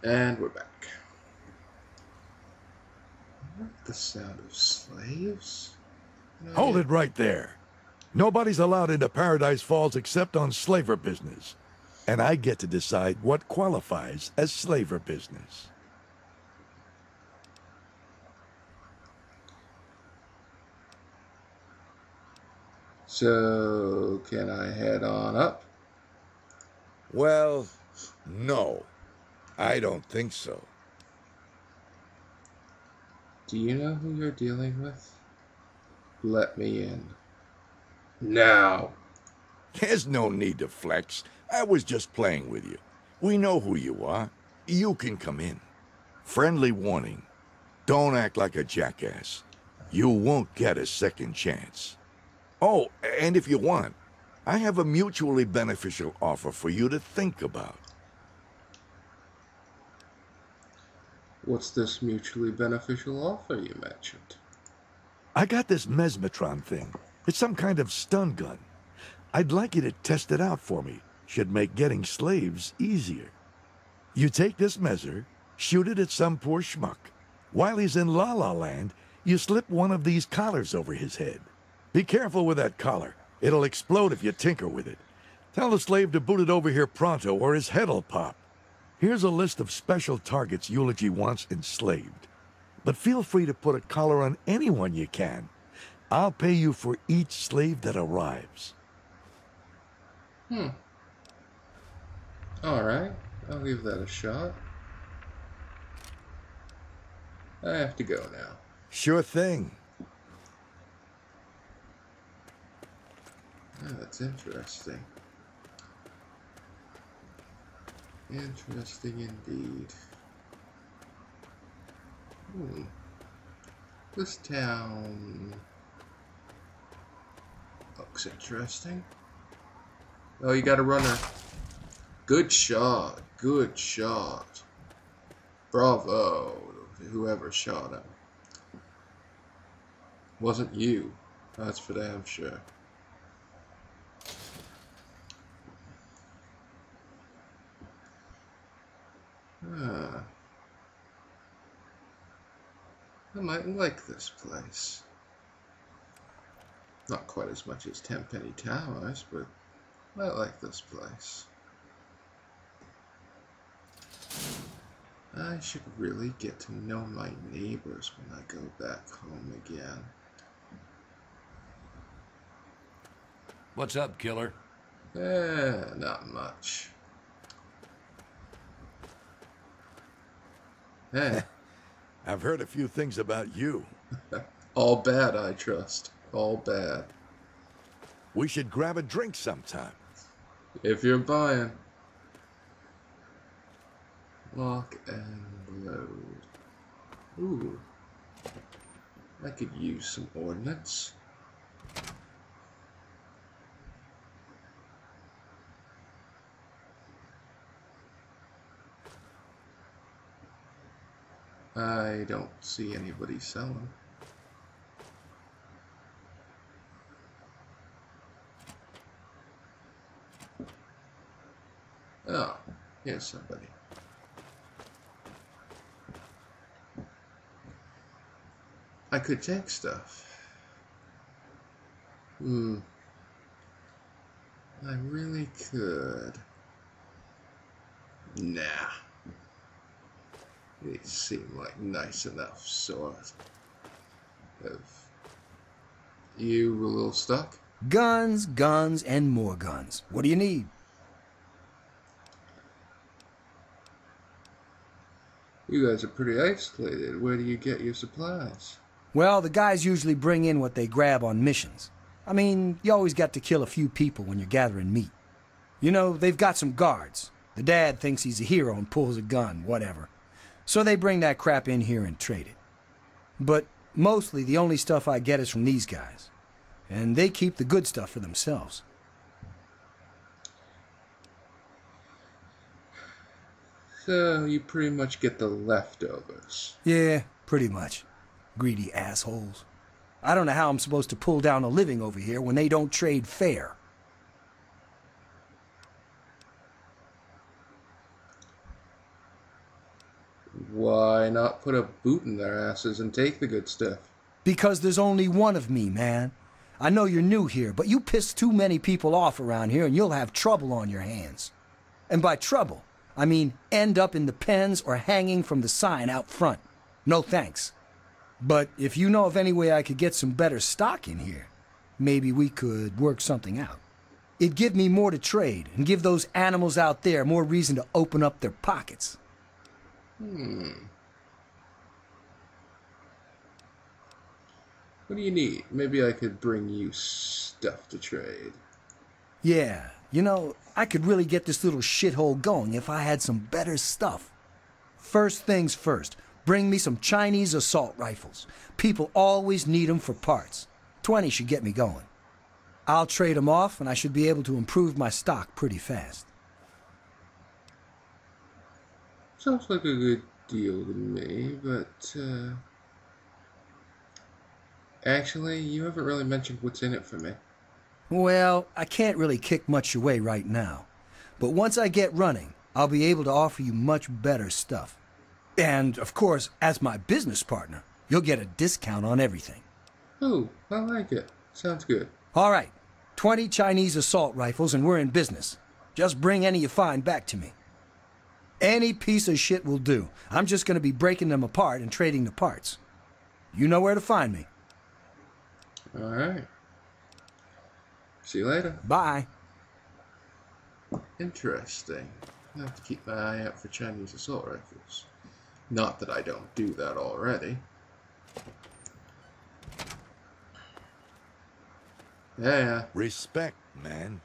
And we're back. I like the sound of slaves. Hold it right there. Nobody's allowed into Paradise Falls except on slaver business. And I get to decide what qualifies as slaver business. So, can I head on up? Well, no. I don't think so. Do you know who you're dealing with? Let me in. Now. There's no need to flex. I was just playing with you. We know who you are. You can come in. Friendly warning. Don't act like a jackass. You won't get a second chance. Oh, and if you want, I have a mutually beneficial offer for you to think about. What's this mutually beneficial offer you mentioned? I got this mesmetron thing. It's some kind of stun gun. I'd like you to test it out for me. Should make getting slaves easier. You take this measure, shoot it at some poor schmuck. While he's in La La Land, you slip one of these collars over his head. Be careful with that collar. It'll explode if you tinker with it. Tell the slave to boot it over here pronto or his head'll pop. Here's a list of special targets Eulogy wants enslaved. But feel free to put a collar on anyone you can. I'll pay you for each slave that arrives. Alright, I'll give that a shot. I have to go now. Sure thing. Oh, that's interesting. Interesting indeed. This town looks interesting. Oh, you got a runner. Good shot. Good shot. Bravo to whoever shot him. Wasn't you. That's for damn sure. I might like this place. Not quite as much as Tenpenny Towers, but I like this place. I should really get to know my neighbors when I go back home again. What's up, killer? Not much. Hey. I've heard a few things about you. All bad, I trust. All bad. We should grab a drink sometime. If you're buying. Lock and load. Ooh. I could use some ordnance. I don't see anybody selling. Oh, here's somebody. I could take stuff. I really could. Nah. They seem like nice enough sort of. You a little stuck? Guns, guns, and more guns. What do you need? You guys are pretty isolated. Where do you get your supplies? Well, the guys usually bring in what they grab on missions. I mean, you always got to kill a few people when you're gathering meat. You know, they've got some guards. The dad thinks he's a hero and pulls a gun, whatever. So they bring that crap in here and trade it. But mostly the only stuff I get is from these guys. And they keep the good stuff for themselves. So you pretty much get the leftovers. Yeah, pretty much. Greedy assholes. I don't know how I'm supposed to pull down a living over here when they don't trade fair. Why not put a boot in their asses and take the good stuff? Because there's only one of me, man. I know you're new here, but you piss too many people off around here and you'll have trouble on your hands. And by trouble, I mean end up in the pens or hanging from the sign out front. No thanks. But if you know of any way I could get some better stock in here, maybe we could work something out. It'd give me more to trade and give those animals out there more reason to open up their pockets. What do you need? Maybe I could bring you stuff to trade. Yeah, you know, I could really get this little shithole going if I had some better stuff. First things first, bring me some Chinese assault rifles. People always need them for parts. 20 should get me going. I'll trade them off and I should be able to improve my stock pretty fast. Sounds like a good deal to me, but, actually, you haven't really mentioned what's in it for me. Well, I can't really kick much away right now. But once I get running, I'll be able to offer you much better stuff. And, of course, as my business partner, you'll get a discount on everything. Oh, I like it. Sounds good. All right, 20 Chinese assault rifles and we're in business. Just bring any you find back to me. Any piece of shit will do. I'm just going to be breaking them apart and trading the parts. You know where to find me. All right. See you later. Bye. Interesting. I have to keep my eye out for Chinese assault rifles. Not that I don't do that already. Yeah. Respect, man.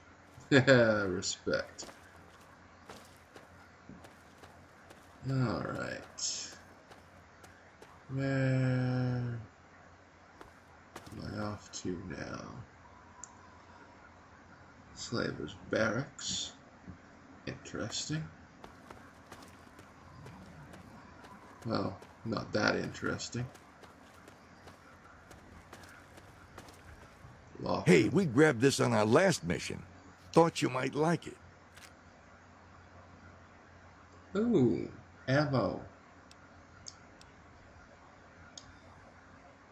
Respect. Alright. Where am I off to now? Slavers' barracks. Interesting. Well, not that interesting. Locker. Hey, we grabbed this on our last mission. Thought you might like it. Ooh, ammo.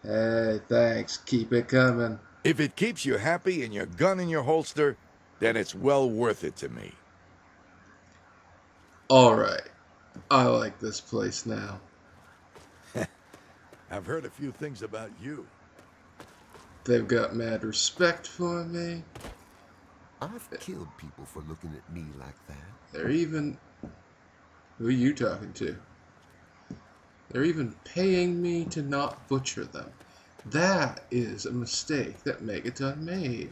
Hey, thanks. Keep it coming. If it keeps you happy and your gun in your holster, then it's well worth it to me. Alright. I like this place now. I've heard a few things about you. They've got mad respect for me. I've killed people for looking at me like that. They're even... Who are you talking to? They're even paying me to not butcher them. That is a mistake that Megaton made.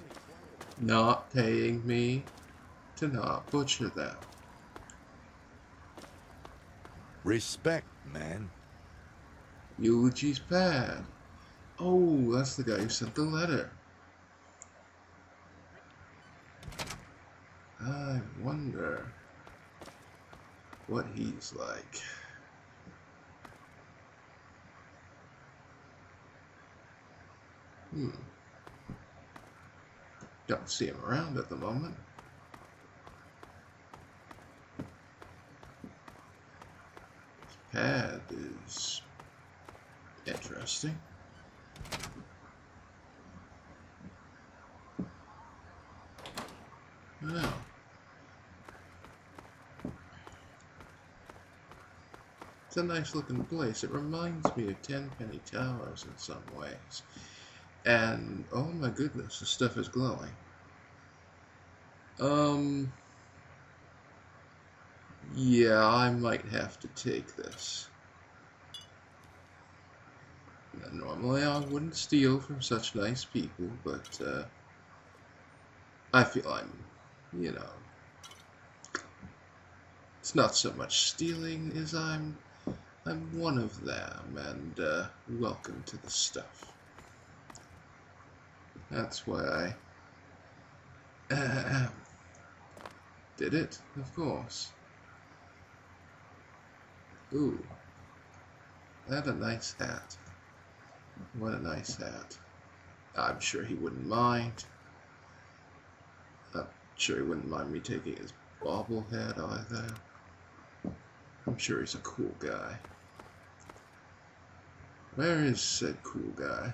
Not paying me to not butcher them. Respect, man. Eulogy's pad. Oh, that's the guy who sent the letter. I wonder what he's like. Don't see him around at the moment. His pad is interesting. Well, it's a nice looking place. It reminds me of Tenpenny Towers in some ways. And, oh my goodness, the stuff is glowing. Yeah, I might have to take this. Now, normally I wouldn't steal from such nice people, but, I feel I'm, you know, it's not so much stealing as I'm one of them, and, welcome to the stuff. That's why I did it, of course. Ooh, that a nice hat. What a nice hat. I'm sure he wouldn't mind. I'm sure he wouldn't mind me taking his bobblehead either. I'm sure he's a cool guy. Where is said cool guy?